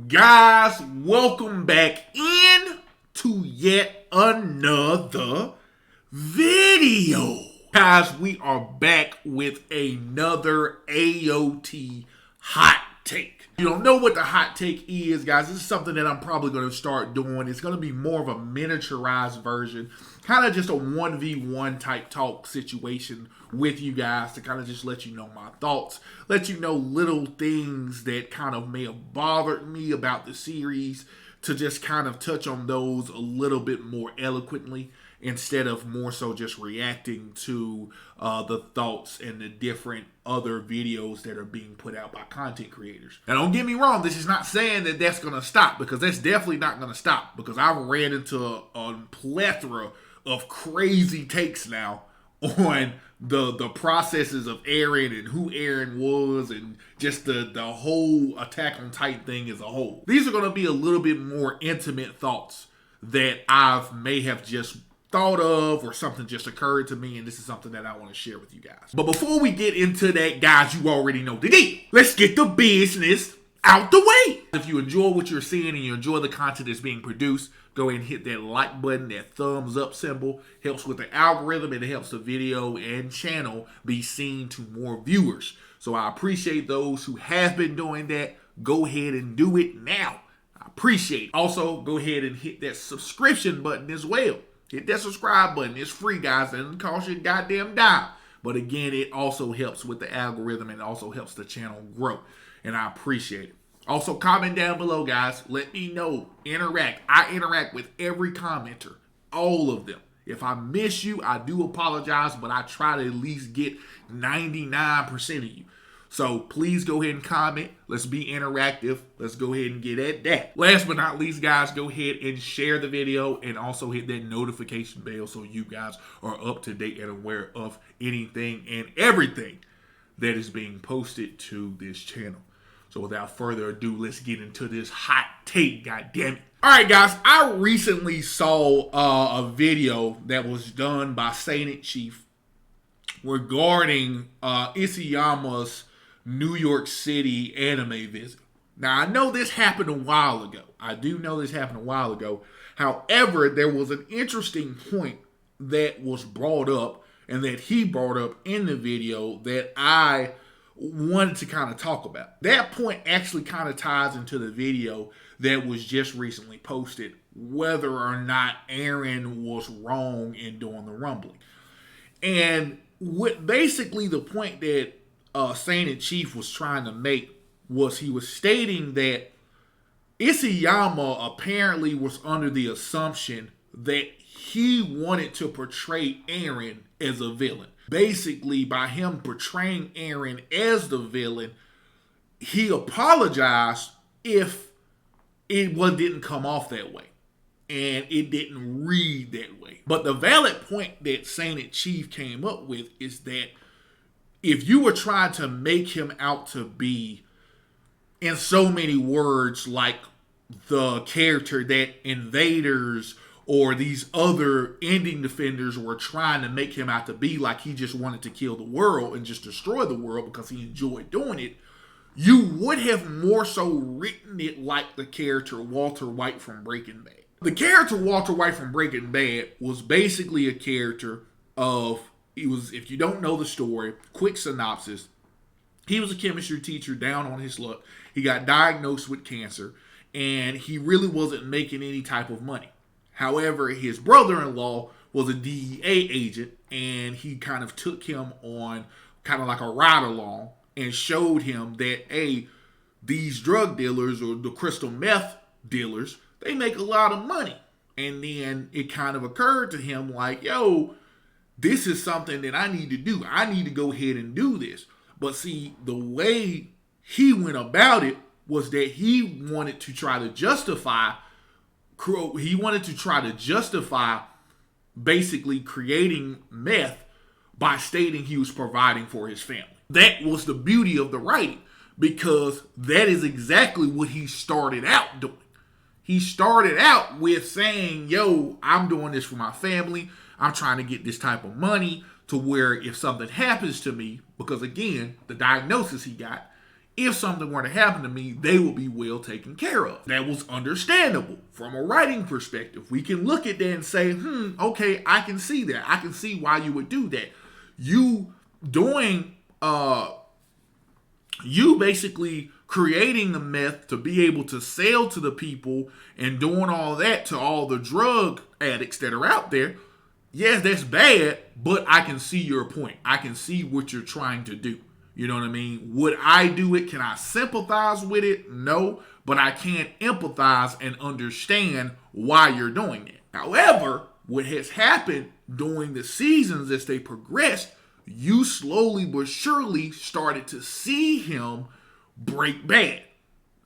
Guys, welcome back in to yet another video. Guys, we are back with another AOT hot take. If you don't know what the hot take is, guys, this is something that I'm probably going to start doing. It's going to be more of a miniaturized version, kind of just a 1v1 type talk situation with you guys to kind of just let you know my thoughts, let you know little things that kind of may have bothered me about the series, to just kind of touch on those a little bit more eloquently instead of more so just reacting to the thoughts and the different other videos that are being put out by content creators. And don't get me wrong, this is not saying that that's going to stop, because that's definitely not going to stop, because I've ran into a plethora of crazy takes now on the processes of Eren and who Eren was and just the whole Attack on Titan thing as a whole. These are going to be a little bit more intimate thoughts that may have just thought of, or something just occurred to me, and this is something that I want to share with you guys. But before we get into that, guys, you already know the deal. Let's get the business out the way. If you enjoy what you're seeing and you enjoy the content that's being produced, go ahead and hit that like button, that thumbs up symbol. Helps with the algorithm, and it helps the video and channel be seen to more viewers. So I appreciate those who have been doing that. Go ahead and do it now. I appreciate it. Also, go ahead and hit that subscription button as well. Hit that subscribe button. It's free, guys. It doesn't cost you a goddamn dime. But again, it also helps with the algorithm and also helps the channel grow. And I appreciate it. Also, comment down below, guys. Let me know. Interact. I interact with every commenter. All of them. If I miss you, I do apologize, but I try to at least get 99% of you. So please go ahead and comment. Let's be interactive. Let's go ahead and get at that. Last but not least, guys, go ahead and share the video and also hit that notification bell so you guys are up to date and aware of anything and everything that is being posted to this channel. So without further ado, let's get into this hot take, goddammit. Alright guys, I recently saw a video that was done by Saint Chief regarding Isayama's New York City anime visit. Now, I know this happened a while ago. I do know this happened a while ago. However, there was an interesting point that was brought up and that he brought up in the video that I wanted to kind of talk about. That point actually kind of ties into the video that was just recently posted, whether or not Eren was wrong in doing the rumbling. And basically the point that Saint Chief was trying to make was he was stating that Isayama apparently was under the assumption that he wanted to portray Eren as a villain. Basically, by him portraying Eren as the villain, he apologized if it didn't come off that way. And it didn't read that way. But the valid point that Saint Chief came up with is that if you were trying to make him out to be, in so many words, like the character that invaders or these other ending defenders were trying to make him out to be, like he just wanted to kill the world and just destroy the world because he enjoyed doing it, you would have more so written it like the character Walter White from Breaking Bad. The character Walter White from Breaking Bad was basically a character of, if you don't know the story, quick synopsis, he was a chemistry teacher down on his luck. He got diagnosed with cancer, and he really wasn't making any type of money. However, his brother-in-law was a DEA agent, and he kind of took him on kind of like a ride-along and showed him that, hey, these drug dealers or the crystal meth dealers, they make a lot of money. And then it kind of occurred to him like, yo, this is something that I need to do. I need to go ahead and do this. But see, the way he went about it was that he wanted to try to justify basically creating meth by stating he was providing for his family. That was the beauty of the writing, because that is exactly what he started out doing. He started out with saying, yo, I'm doing this for my family. I'm trying to get this type of money to where if something happens to me, because again, the diagnosis he got if something were to happen to me, they will be well taken care of. That was understandable from a writing perspective. We can look at that and say, okay, I can see that. I can see why you would do that. You doing, you basically creating the meth to be able to sell to the people and doing all that to all the drug addicts that are out there. Yes, that's bad, but I can see your point. I can see what you're trying to do. You know what I mean? Would I do it? Can I sympathize with it? No, but I can empathize and understand why you're doing it. However, what has happened during the seasons as they progressed, you slowly but surely started to see him break bad.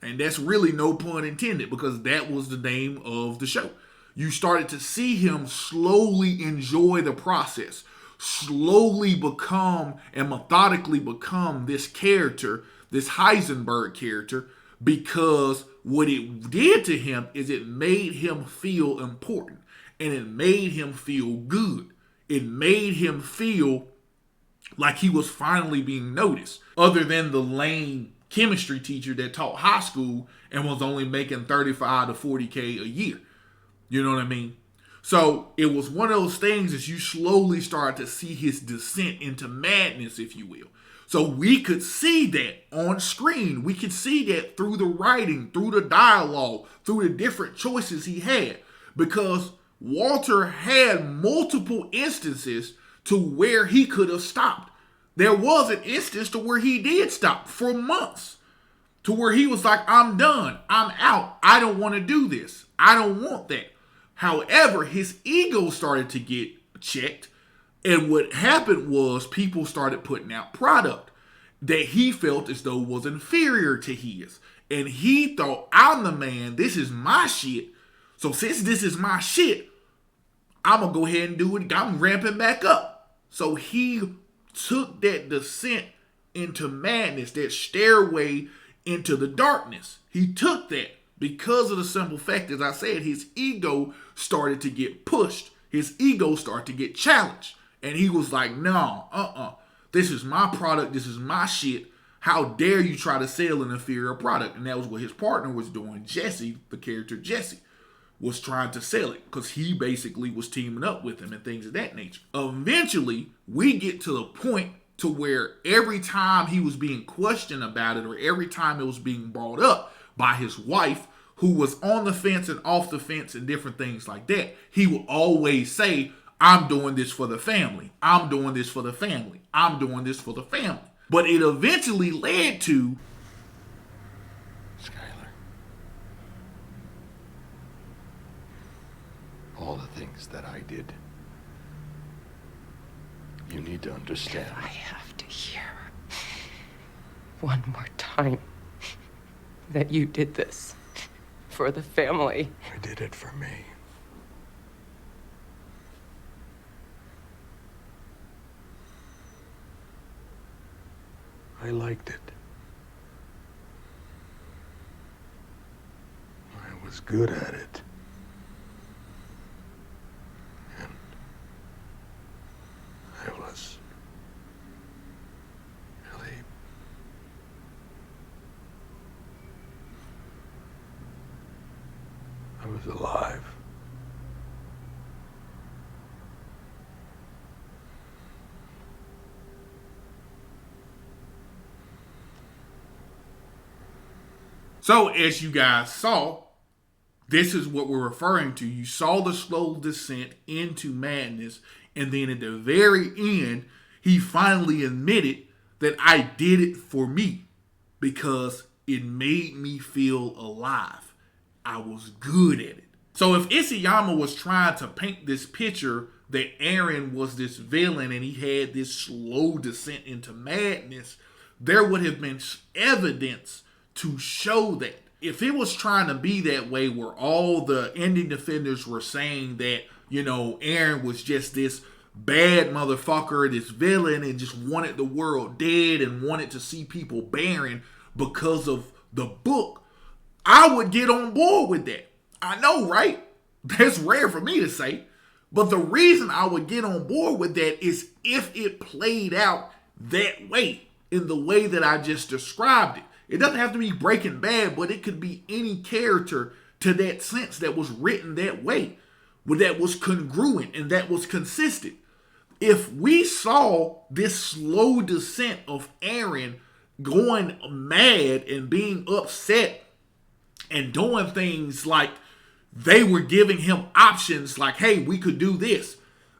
And that's really no pun intended, because that was the name of the show. You started to see him slowly enjoy the process, slowly become and methodically become this character, this Heisenberg character, because what it did to him is it made him feel important, and it made him feel good. It made him feel like he was finally being noticed, other than the lame chemistry teacher that taught high school and was only making 35 to 40K a year. You know what I mean? So it was one of those things as you slowly start to see his descent into madness, if you will. So we could see that on screen. We could see that through the writing, through the dialogue, through the different choices he had. Because Walter had multiple instances to where he could have stopped. There was an instance to where he did stop for months. To where he was like, I'm done. I'm out. I don't want to do this. I don't want that. However, his ego started to get checked. And what happened was people started putting out product that he felt as though was inferior to his. And he thought, I'm the man. This is my shit. So since this is my shit, I'm going to go ahead and do it. I'm ramping back up. So he took that descent into madness, that stairway into the darkness. He took that because of the simple fact, as I said, his ego started to get pushed. His ego started to get challenged. And he was like, no, this is my product. This is my shit. How dare you try to sell an inferior product? And that was what his partner was doing. Jesse, the character Jesse, was trying to sell it because he basically was teaming up with him and things of that nature. Eventually, we get to the point to where every time he was being questioned about it, or every time it was being brought up by his wife, who was on the fence and off the fence and different things like that, he would always say, I'm doing this for the family. I'm doing this for the family. I'm doing this for the family. But it eventually led to Skylar. All the things that I did. You need to understand. If I have to hear one more time that you did this for the family. I did it for me. I liked it. I was good at it. And I was really I was alive. So, as you guys saw, this is what we're referring to. You saw the slow descent into madness, and then at the very end, he finally admitted that I did it for me because it made me feel alive. I was good at it. So if Isayama was trying to paint this picture that Eren was this villain and he had this slow descent into madness, there would have been evidence to show that. If it was trying to be that way, where all the ending defenders were saying that, Eren was just this bad motherfucker, this villain, and just wanted the world dead and wanted to see people barren because of the book, I would get on board with that. I know, right? That's rare for me to say. But the reason I would get on board with that is if it played out that way, in the way that I just described it. It doesn't have to be Breaking Bad, but it could be any character to that sense that was written that way, that was congruent and that was consistent. If we saw this slow descent of Eren going mad and being upset and doing things like they were giving him options like, hey, we could do this.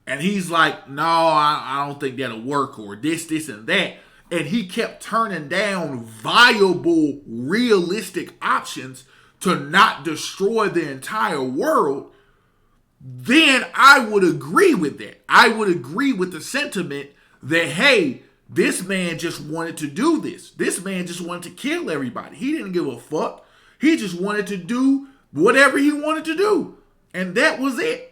And he's like, no, I don't think that'll work, or this, and that. And he kept turning down viable, realistic options to not destroy the entire world. Then I would agree with that. I would agree with the sentiment that, hey, this man just wanted to do this. This man just wanted to kill everybody. He didn't give a fuck. He just wanted to do whatever he wanted to do. And that was it.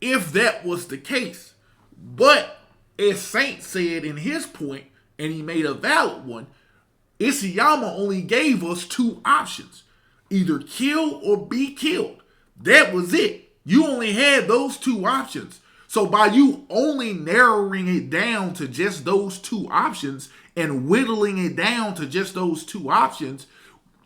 If that was the case. But as Saint said in his point, and he made a valid one, Isayama only gave us two options. Either kill or be killed. That was it. You only had those two options. So by you only narrowing it down to just those two options and whittling it down to just those two options,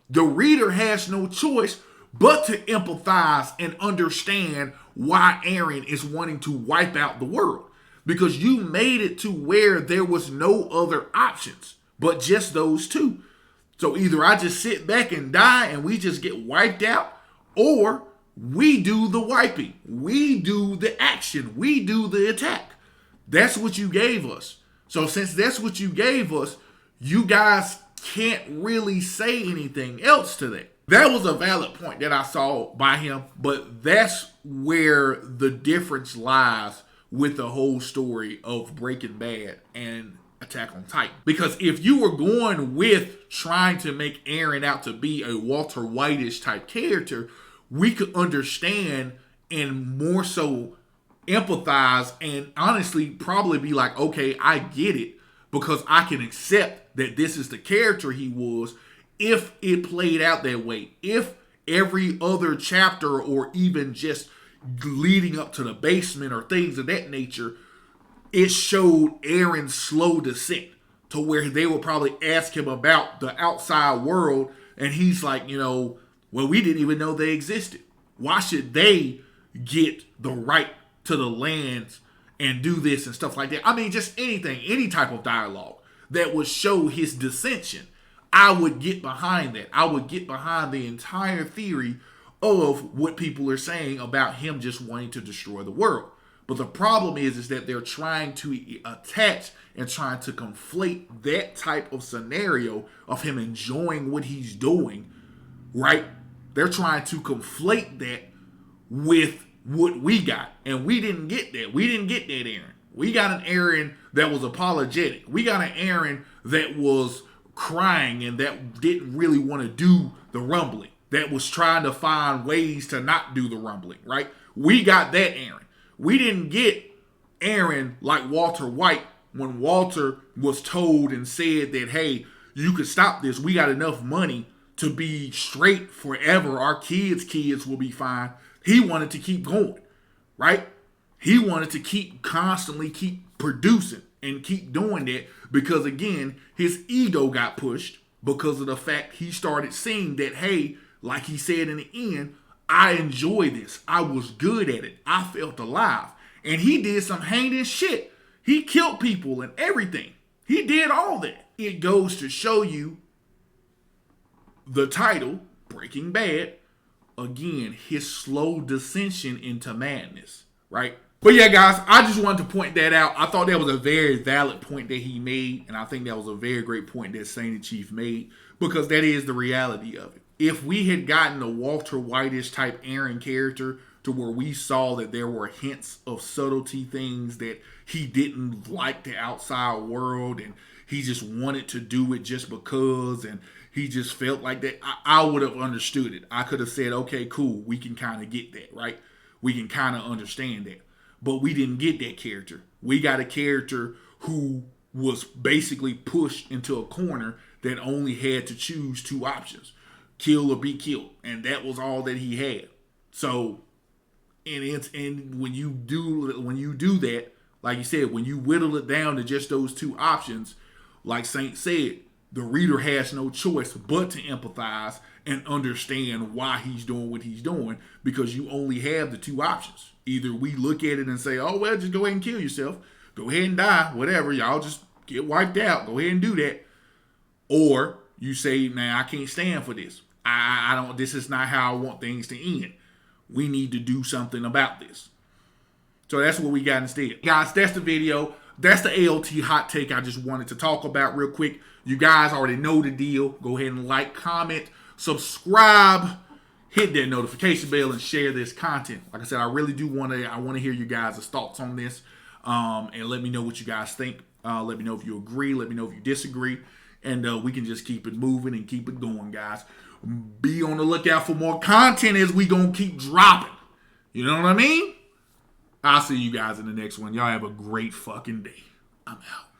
the reader has no choice but to empathize and understand why Eren is wanting to wipe out the world. Because you made it to where there was no other options but just those two. So either I just sit back and die and we just get wiped out, or we do the wiping. We do the action. We do the attack. That's what you gave us. So since that's what you gave us, you guys can't really say anything else to that. That was a valid point that I saw by him, but that's where the difference lies with the whole story of Breaking Bad and Attack on Titan. Because if you were going with trying to make Eren out to be a Walter White-ish type character, we could understand and more so empathize and honestly probably be like, okay, I get it, because I can accept that this is the character he was if it played out that way. If every other chapter or even just leading up to the basement or things of that nature, it showed Eren's slow descent to where they would probably ask him about the outside world and he's like, well, we didn't even know they existed. Why should they get the right to the lands and do this and stuff like that? I mean, just anything, any type of dialogue that would show his dissension. I would get behind that. I would get behind the entire theory of what people are saying about him just wanting to destroy the world. But the problem is that they're trying to attach and trying to conflate that type of scenario of him enjoying what he's doing, right? They're trying to conflate that with what we got. And we didn't get that. We didn't get that Eren. We got an Eren that was apologetic. We got an Eren that was crying and that didn't really want to do the rumbling. That was trying to find ways to not do the rumbling, right? We got that Eren. We didn't get Eren like Walter White when Walter was told and said that, hey, you could stop this. We got enough money to be straight forever. Our kids will be fine. He wanted to keep going, right? He wanted to constantly keep producing and keep doing that because, again, his ego got pushed because of the fact he started seeing that, hey, like he said in the end, I enjoy this. I was good at it. I felt alive. And he did some heinous shit. He killed people and everything. He did all that. It goes to show you the title, Breaking Bad, again, his slow descension into madness, right? But yeah, guys, I just wanted to point that out. I thought that was a very valid point that he made, and I think that was a very great point that Saint Chief made, because that is the reality of it. If we had gotten a Walter White-ish type Eren character to where we saw that there were hints of subtlety things that he didn't like the outside world and he just wanted to do it just because and he just felt like that, I would have understood it. I could have said, okay, cool, we can kind of get that, right? We can kind of understand that. But we didn't get that character. We got a character who was basically pushed into a corner that only had to choose two options. Kill or be killed. And that was all that he had. So, and when you do that, like you said, when you whittle it down to just those two options, like Saint said, the reader has no choice but to empathize and understand why he's doing what he's doing, because you only have the two options. Either we look at it and say, oh, well, just go ahead and kill yourself. Go ahead and die. Whatever. Y'all just get wiped out. Go ahead and do that. Or you say, man, I can't stand for this. I don't, this is not how I want things to end. We need to do something about this. So that's what we got instead. Guys, that's the video. That's the AOT hot take I just wanted to talk about real quick. You guys already know the deal. Go ahead and like, comment, subscribe, hit that notification bell, and share this content. Like I said, I really do want to hear you guys' thoughts on this. And let me know what you guys think. Let me know if you agree. Let me know if you disagree. And we can just keep it moving and keep it going, guys. Be on the lookout for more content as we gonna keep dropping. You know what I mean? I'll see you guys in the next one. Y'all have a great fucking day. I'm out.